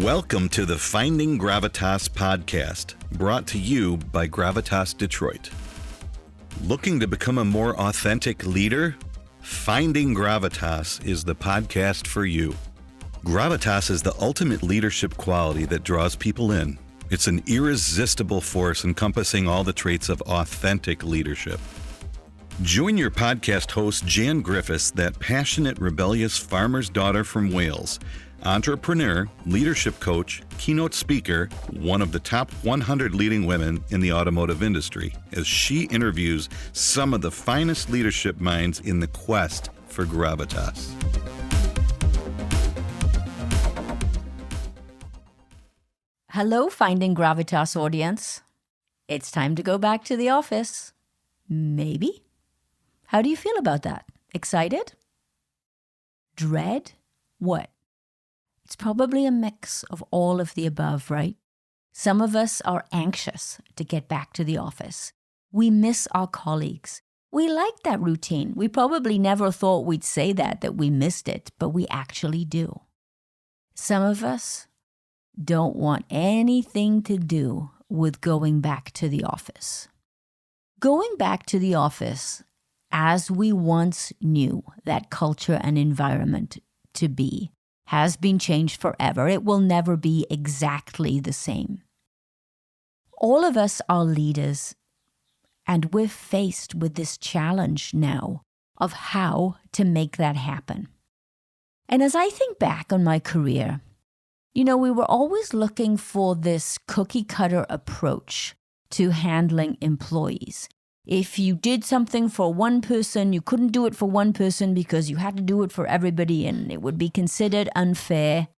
Welcome to the Finding Gravitas podcast, brought to you by Gravitas Detroit. Looking to become a more authentic leader? Finding Gravitas is the podcast for you. Gravitas is the ultimate leadership quality that draws people in. It's an irresistible force encompassing all the traits of authentic leadership. Join your podcast host, Jan Griffiths, that passionate, rebellious farmer's daughter from Wales, entrepreneur, leadership coach, keynote speaker, one of the top 100 leading women in the automotive industry, as she interviews some of the finest leadership minds in the quest for gravitas. Hello, Finding Gravitas audience. It's time to go back to the office. Maybe? How do you feel about that? Excited? Dread? What? It's probably a mix of all of the above, right? Some of us are anxious to get back to the office. We miss our colleagues. We like that routine. We probably never thought we'd say that we missed it, but we actually do. Some of us don't want anything to do with going back to the office. Going back to the office as we once knew that culture and environment to be has been changed forever. It will never be exactly the same. All of us are leaders, and we're faced with this challenge now of how to make that happen. And as I think back on my career, we were always looking for this cookie-cutter approach to handling employees. If you did something for one person, you couldn't do it for one person because you had to do it for everybody and it would be considered unfair.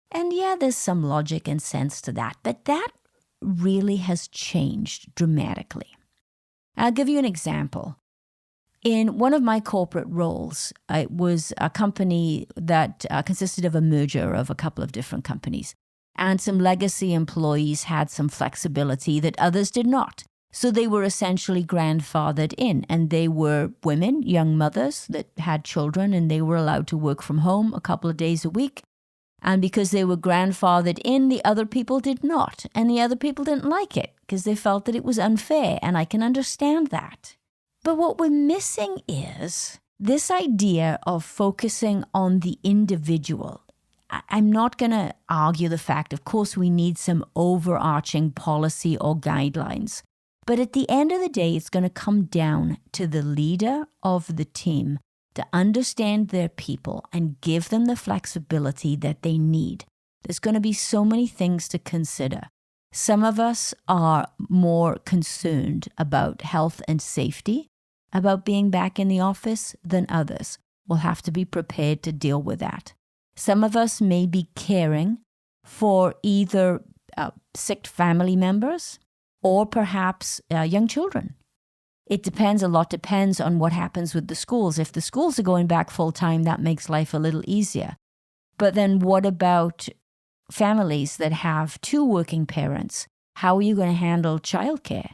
And yeah, there's some logic and sense to that, but that really has changed dramatically. I'll give you an example. In one of my corporate roles, it was a company that consisted of a merger of a couple of different companies. And some legacy employees had some flexibility that others did not. So they were essentially grandfathered in, and they were women, young mothers that had children, and they were allowed to work from home a couple of days a week. And because they were grandfathered in, the other people did not. And the other people didn't like it because they felt that it was unfair, and I can understand that. But what we're missing is this idea of focusing on the individual. I'm not going to argue the fact, of course, we need some overarching policy or guidelines. But at the end of the day, it's going to come down to the leader of the team to understand their people and give them the flexibility that they need. There's going to be so many things to consider. Some of us are more concerned about health and safety, about being back in the office than others. We'll have to be prepared to deal with that. Some of us may be caring for either sick family members or perhaps young children. It depends on what happens with the schools. If the schools are going back full-time, that makes life a little easier. But then what about families that have two working parents? How are you going to handle childcare?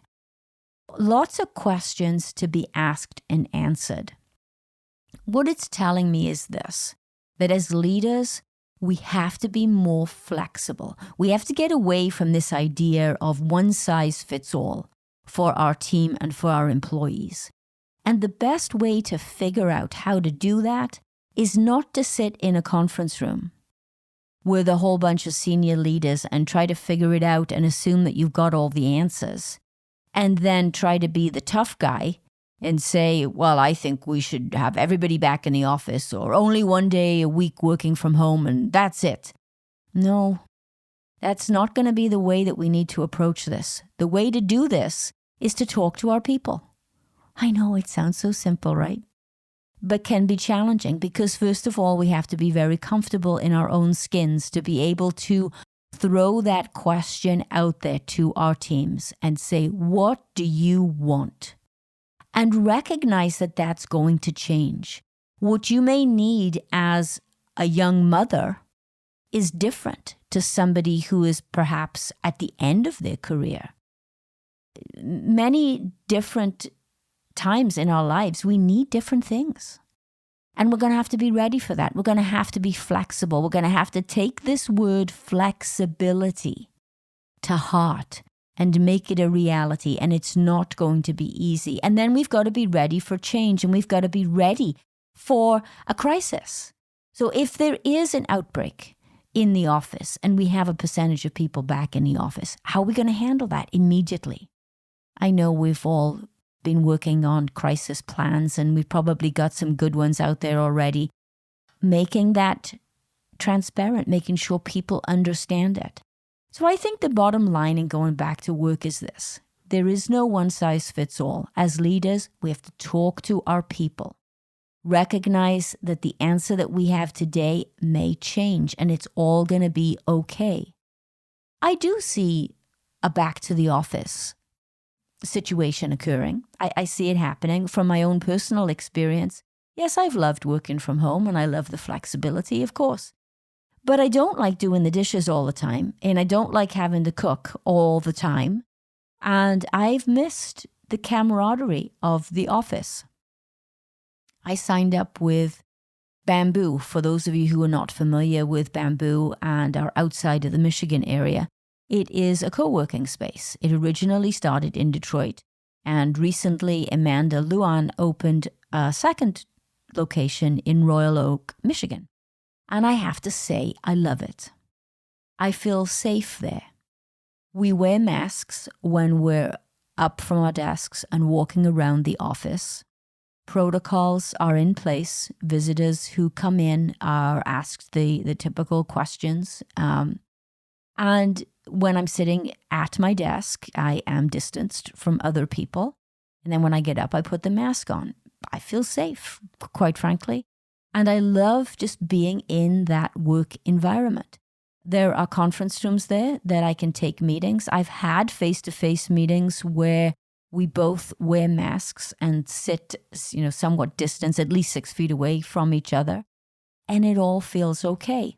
Lots of questions to be asked and answered. What it's telling me is this, that as leaders, we have to be more flexible. We have to get away from this idea of one size fits all for our team and for our employees. And the best way to figure out how to do that is not to sit in a conference room with a whole bunch of senior leaders and try to figure it out and assume that you've got all the answers, and then try to be the tough guy and say, well, I think we should have everybody back in the office or only one day a week working from home and that's it. No, that's not going to be the way that we need to approach this. The way to do this is to talk to our people. I know it sounds so simple, right? But can be challenging because first of all, we have to be very comfortable in our own skins to be able to throw that question out there to our teams and say, what do you want? And recognize that that's going to change. What you may need as a young mother is different to somebody who is perhaps at the end of their career. Many different times in our lives, we need different things. And we're going to have to be ready for that. We're going to have to be flexible. We're going to have to take this word flexibility to heart and make it a reality. And it's not going to be easy. And then we've got to be ready for change, and we've got to be ready for a crisis. So if there is an outbreak in the office and we have a percentage of people back in the office, how are we going to handle that immediately? I know we've all been working on crisis plans, and we've probably got some good ones out there already. Making that transparent, making sure people understand it. So I think the bottom line in going back to work is this. There is no one size fits all. As leaders, we have to talk to our people. Recognize that the answer that we have today may change, and it's all going to be okay. I do see a back to the office situation occurring. I see it happening from my own personal experience. Yes, I've loved working from home, and I love the flexibility, of course. But I don't like doing the dishes all the time, and I don't like having to cook all the time. And I've missed the camaraderie of the office. I signed up with Bamboo. For those of you who are not familiar with Bamboo and are outside of the Michigan area, it is a co-working space. It originally started in Detroit, and recently Amanda Luan opened a second location in Royal Oak, Michigan. And I have to say, I love it. I feel safe there. We wear masks when we're up from our desks and walking around the office. Protocols are in place. Visitors who come in are asked the typical questions. And when I'm sitting at my desk, I am distanced from other people. And then when I get up, I put the mask on. I feel safe, quite frankly. And I love just being in that work environment. There are conference rooms there that I can take meetings. I've had face-to-face meetings where we both wear masks and sit, somewhat distance, at least 6 feet away from each other. And it all feels okay.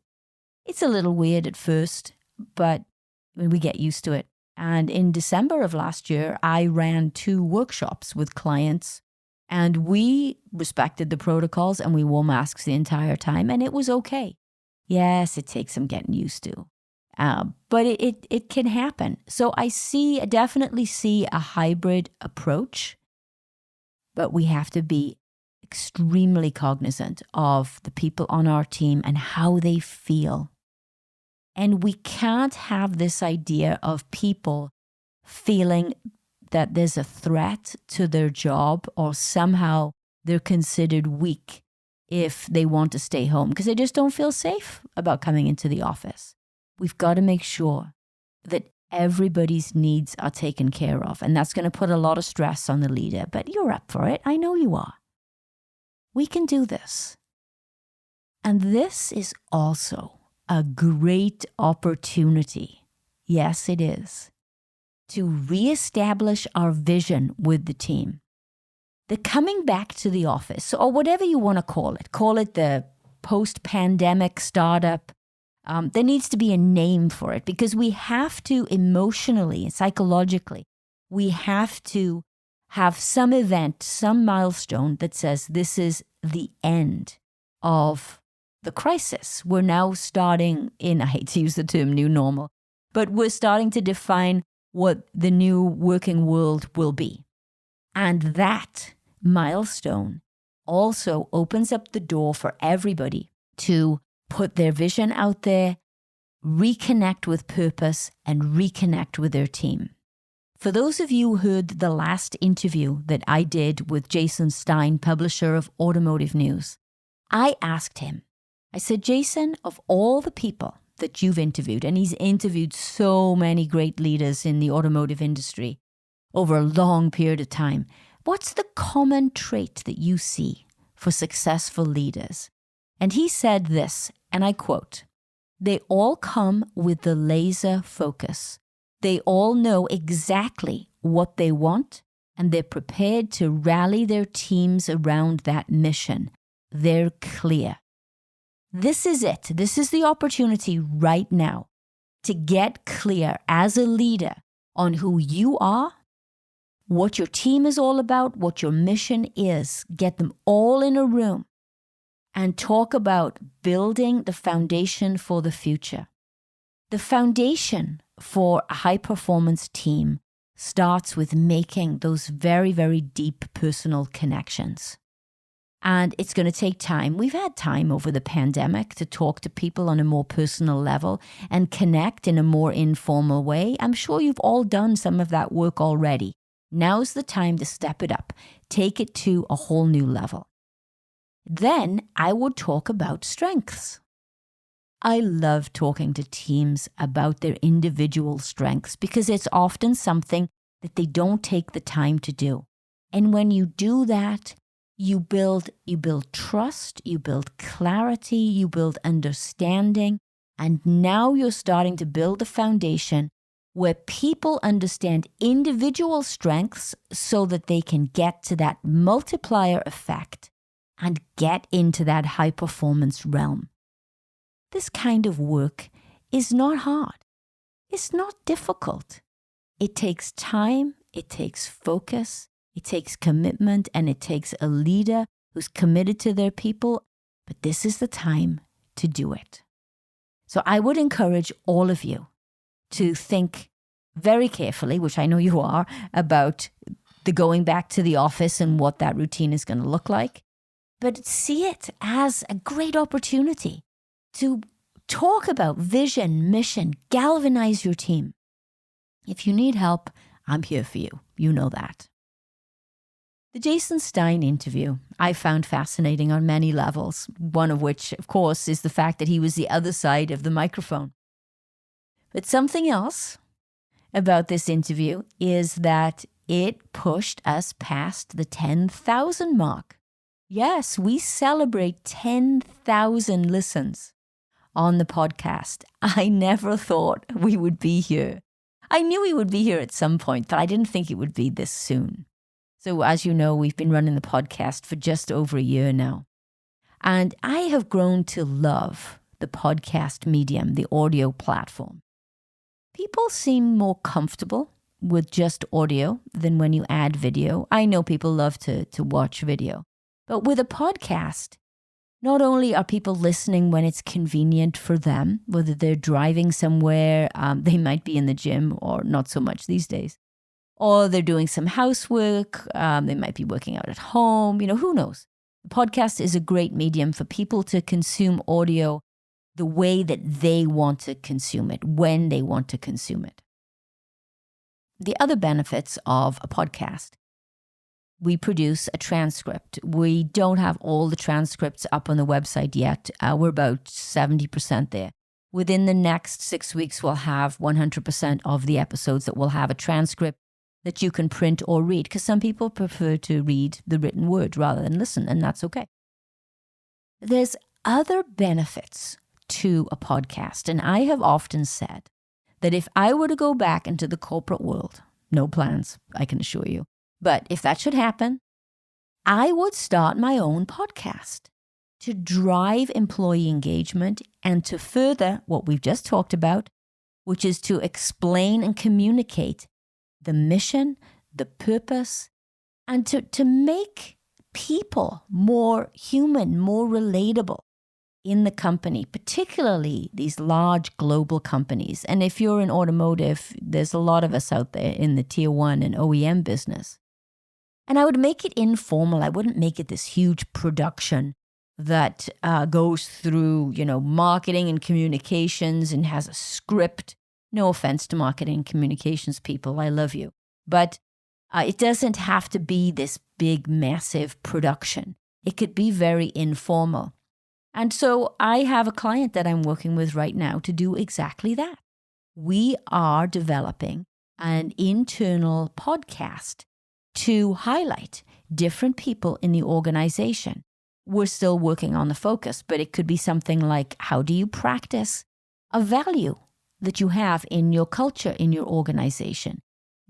It's a little weird at first, but we get used to it. And in December of last year, I ran 2 workshops with clients, and we respected the protocols and we wore masks the entire time, and it was okay. Yes, it takes some getting used to. But it can happen. So I definitely see a hybrid approach, but we have to be extremely cognizant of the people on our team and how they feel. And we can't have this idea of people feeling that there's a threat to their job or somehow they're considered weak if they want to stay home because they just don't feel safe about coming into the office. We've got to make sure that everybody's needs are taken care of. And that's going to put a lot of stress on the leader, but you're up for it. I know you are. We can do this. And this is also a great opportunity. Yes, it is. To reestablish our vision with the team. The coming back to the office, or whatever you want to call it the post-pandemic startup. There needs to be a name for it because we have to emotionally and psychologically, we have to have some event, some milestone that says this is the end of the crisis. We're now starting in, I hate to use the term new normal, but we're starting to define what the new working world will be. And that milestone also opens up the door for everybody to put their vision out there, reconnect with purpose, and reconnect with their team. For those of you who heard the last interview that I did with Jason Stein, publisher of Automotive News, I asked him, I said, Jason, of all the people that you've interviewed, and he's interviewed so many great leaders in the automotive industry over a long period of time, what's the common trait that you see for successful leaders? And he said this, and I quote, they all come with the laser focus. They all know exactly what they want, and they're prepared to rally their teams around that mission. They're clear. This is it. This is the opportunity right now to get clear as a leader on who you are, what your team is all about, what your mission is. Get them all in a room and talk about building the foundation for the future. The foundation for a high-performance team starts with making those very, very deep personal connections. And it's going to take time. We've had time over the pandemic to talk to people on a more personal level and connect in a more informal way. I'm sure you've all done some of that work already. Now's the time to step it up, take it to a whole new level. Then I would talk about strengths. I love talking to teams about their individual strengths because it's often something that they don't take the time to do. And when you do that, you build trust, you build clarity, you build understanding, and now you're starting to build a foundation where people understand individual strengths so that they can get to that multiplier effect and get into that high performance realm. This kind of work is not hard. It's not difficult. It takes time, it takes focus, it takes commitment, and it takes a leader who's committed to their people, but this is the time to do it. So I would encourage all of you to think very carefully, which I know you are, about the going back to the office and what that routine is going to look like, but see it as a great opportunity to talk about vision, mission, galvanize your team. If you need help, I'm here for you. You know that. The Jason Stein interview I found fascinating on many levels, one of which, of course, is the fact that he was the other side of the microphone. But something else about this interview is that it pushed us past the 10,000 mark. Yes, we celebrate 10,000 listens on the podcast. I never thought we would be here. I knew we would be here at some point, but I didn't think it would be this soon. So as you know, we've been running the podcast for just over a year now. And I have grown to love the podcast medium, the audio platform. People seem more comfortable with just audio than when you add video. I know people love to watch video. But with a podcast, not only are people listening when it's convenient for them, whether they're driving somewhere, they might be in the gym or not so much these days, or they're doing some housework, they might be working out at home, who knows? The podcast is a great medium for people to consume audio the way that they want to consume it, when they want to consume it. The other benefits of a podcast: we produce a transcript. We don't have all the transcripts up on the website yet. We're about 70% there. Within the next 6 weeks, we'll have 100% of the episodes that will have a transcript that you can print or read, because some people prefer to read the written word rather than listen, and that's okay. There's other benefits to a podcast, and I have often said that if I were to go back into the corporate world, no plans, I can assure you, but if that should happen, I would start my own podcast to drive employee engagement and to further what we've just talked about, which is to explain and communicate the mission, the purpose, and to make people more human, more relatable in the company, particularly these large global companies. And if you're in automotive, there's a lot of us out there in the tier 1 and OEM business. And I would make it informal. I wouldn't make it this huge production that goes through, marketing and communications and has a script. No offense to marketing and communications people, I love you. But it doesn't have to be this big, massive production. It could be very informal. And so I have a client that I'm working with right now to do exactly that. We are developing an internal podcast to highlight different people in the organization. We're still working on the focus, but it could be something like, how do you practice a value that you have in your culture, in your organization?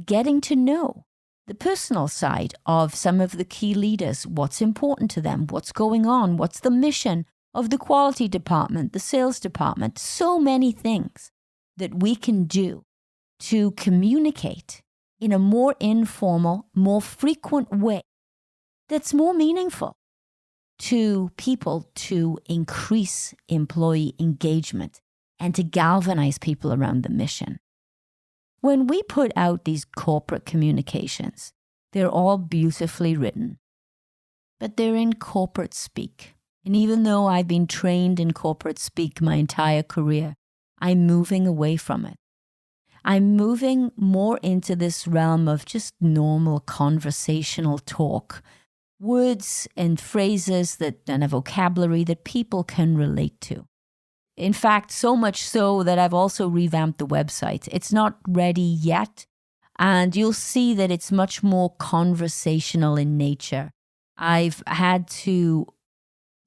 Getting to know the personal side of some of the key leaders, what's important to them, what's going on, what's the mission of the quality department, the sales department, so many things that we can do to communicate in a more informal, more frequent way that's more meaningful. to people to increase employee engagement and to galvanize people around the mission. When we put out these corporate communications, they're all beautifully written, but they're in corporate speak. And even though I've been trained in corporate speak my entire career, I'm moving away from it. I'm moving more into this realm of just normal conversational talk, words and phrases and a vocabulary that people can relate to. In fact, so much so that I've also revamped the website. It's not ready yet, and you'll see that it's much more conversational in nature. I've had to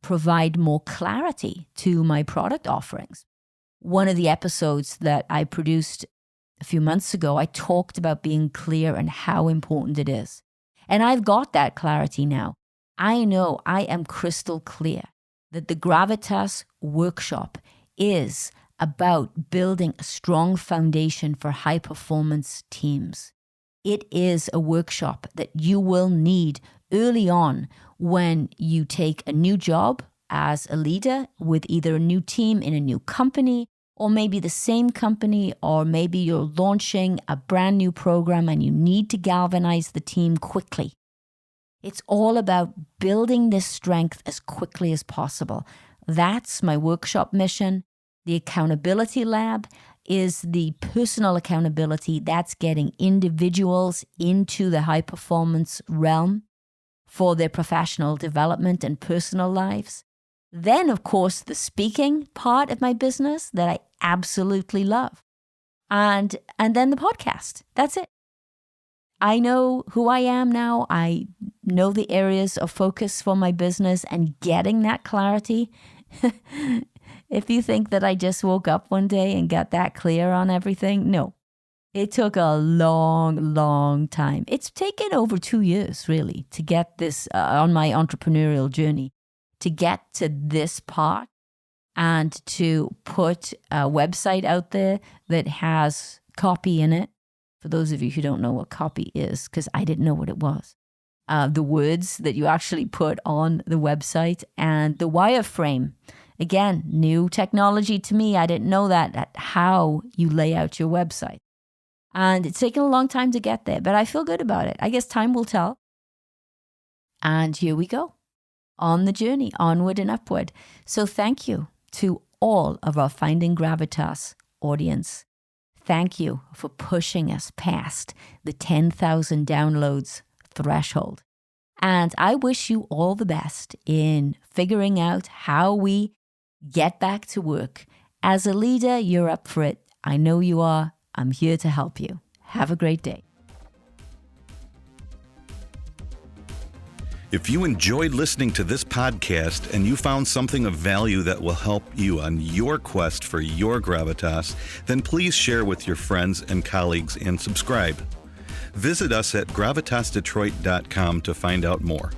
provide more clarity to my product offerings. One of the episodes that I produced a few months ago, I talked about being clear and how important it is. And I've got that clarity now. I know I am crystal clear that the Gravitas workshop is about building a strong foundation for high-performance teams. It is a workshop that you will need early on when you take a new job as a leader with either a new team in a new company, or maybe the same company, or maybe you're launching a brand new program and you need to galvanize the team quickly. It's all about building this strength as quickly as possible. That's my workshop mission. The Accountability Lab is the personal accountability that's getting individuals into the high-performance realm for their professional development and personal lives. Then, of course, the speaking part of my business that I absolutely love. And then the podcast. That's it. I know who I am now. I know the areas of focus for my business, and getting that clarity. If you think that I just woke up one day and got that clear on everything, no. It took a long, long time. It's taken over 2 years, really, to get this on my entrepreneurial journey, to get to this part and to put a website out there that has copy in it. For those of you who don't know what copy is, because I didn't know what it was. The words that you actually put on the website, and the wireframe. Again, new technology to me. I didn't know that how you lay out your website. And it's taken a long time to get there, but I feel good about it. I guess time will tell. And here we go, on the journey, onward and upward. So thank you to all of our Finding Gravitas audience. Thank you for pushing us past the 10,000 downloads threshold. And I wish you all the best in figuring out how we get back to work. As a leader, you're up for it. I know you are. I'm here to help you. Have a great day. If you enjoyed listening to this podcast and you found something of value that will help you on your quest for your gravitas, then please share with your friends and colleagues and subscribe. Visit us at gravitasdetroit.com to find out more.